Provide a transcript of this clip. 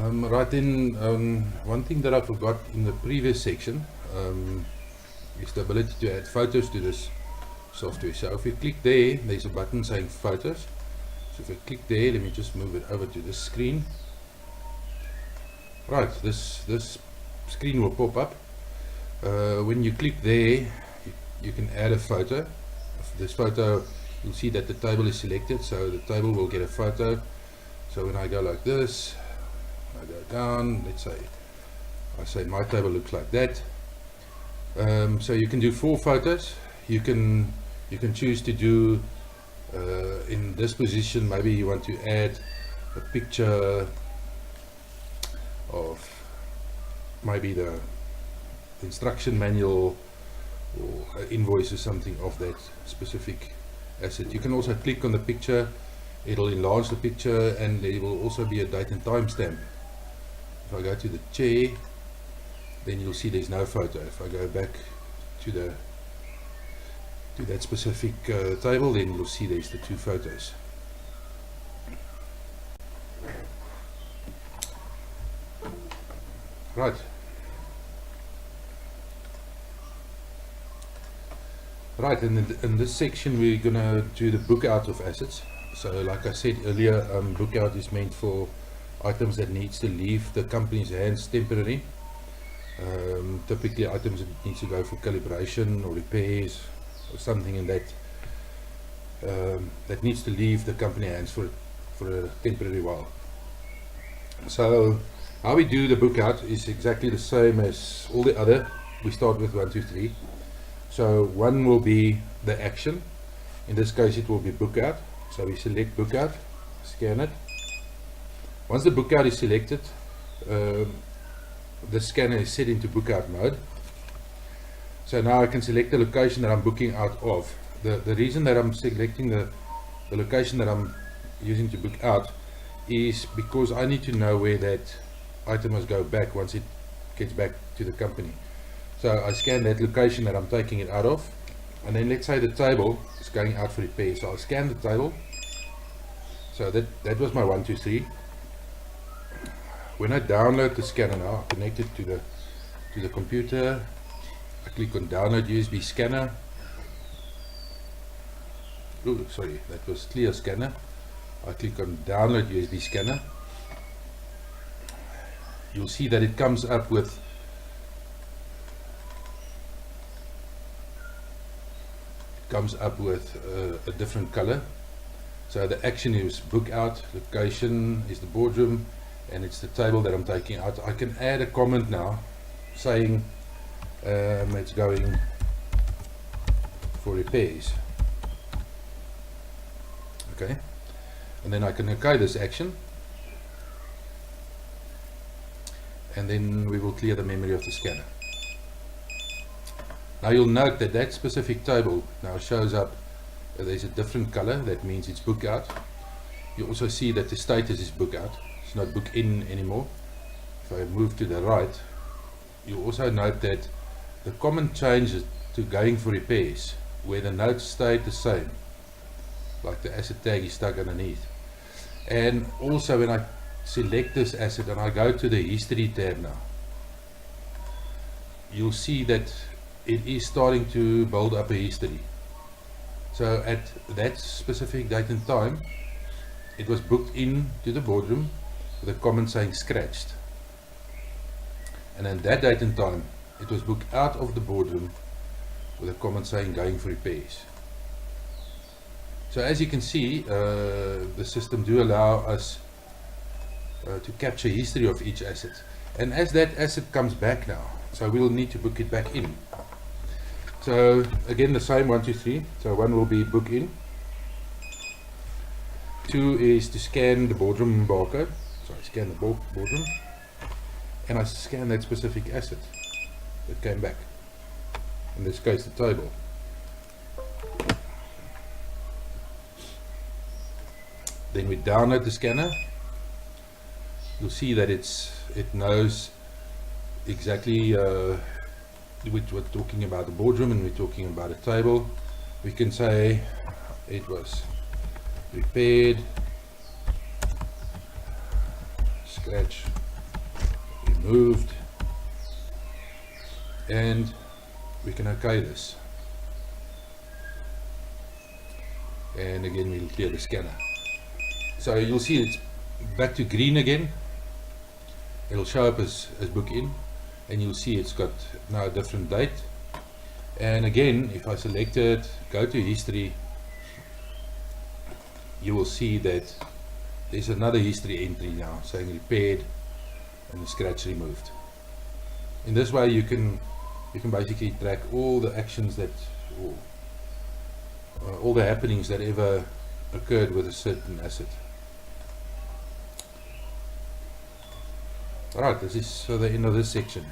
Right then, one thing that I forgot in the previous section is the ability to add photos to this software. So if you click there, there's a button saying photos. So if I click there, let me just move it over to this screen. Right, this screen will pop up. When you click there, you can add a photo. This photo, you'll see that the table is selected, so the table will get a photo. So when I go like this, I go down, let's say, I say my table looks like that. So you can do 4 photos. You can choose to do in this position, maybe you want to add a picture of maybe the instruction manual or an invoice or something of that specific asset. You can also click on the picture, it'll enlarge the picture, and there will also be a date and time stamp. If I go to the chair, then you'll see there's no photo. If I go back to that specific table, then you'll see there's the 2 photos. Right. Right, in this section we're going to do the book out of assets. So like I said earlier, book out is meant for items that needs to leave the company's hands temporarily. Typically items that needs to go for calibration or repairs or something in that that needs to leave the company hands for a temporary while. So how we do the book out is exactly the same as all the other. We start with 1, 2, 3. So 1 will be the action. In this case it will be book out. So we select book out, scan it. Once the book out is selected, the scanner is set into book out mode. So now I can select the location that I'm booking out of. The reason that I'm selecting the location that I'm using to book out is because I need to know where that item must go back once it gets back to the company. So I scan that location that I'm taking it out of, and then let's say the table is going out for repair. So I'll scan the table. So that was my 1, 2, 3. When I download the scanner now, I connect it to the computer. I click on download USB scanner. Oh, sorry, that was clear scanner. I click on download USB scanner. You'll see that it comes up with a different color. So the action is book out, location is the boardroom, and it's the table that I'm taking out. I can add a comment now saying it's going for repairs. Okay, and then I can okay this action, and then we will clear the memory of the scanner. Now you'll note that that specific table now shows up, there's a different color, that means it's book out. You also see that the status is book out, it's not book in anymore. If I move to the right, you'll also note that the comment changes to going for repairs, where the notes stayed the same, like the asset tag is stuck underneath. And also when I select this asset and I go to the history tab now, you'll see that it is starting to build up a history. So at that specific date and time, it was booked in to the boardroom with a comment saying scratched. And at that date and time, it was booked out of the boardroom with a comment saying going for repairs. So as you can see, the system do allow us to capture history of each asset. And as that asset comes back now, so we'll need to book it back in. So again, the same 1, 2, 3. So 1 will be book in. 2 is to scan the boardroom barcode. So I scan the boardroom, and I scan that specific asset that came back. In this case, the table. Then we download the scanner. You'll see that it knows exactly we're talking about the boardroom and we're talking about a table. We can say it was repaired, scratch removed, and we can OK this. And again we'll clear the scanner. So you'll see it's back to green again. It'll show up as book in, and you'll see it's got now a different date. And again, if I select it, go to history, you will see that there's another history entry now saying repaired and the scratch removed. In this way you can basically track all the actions that, all the happenings that ever occurred with a certain asset. Alright, this is the end of this section.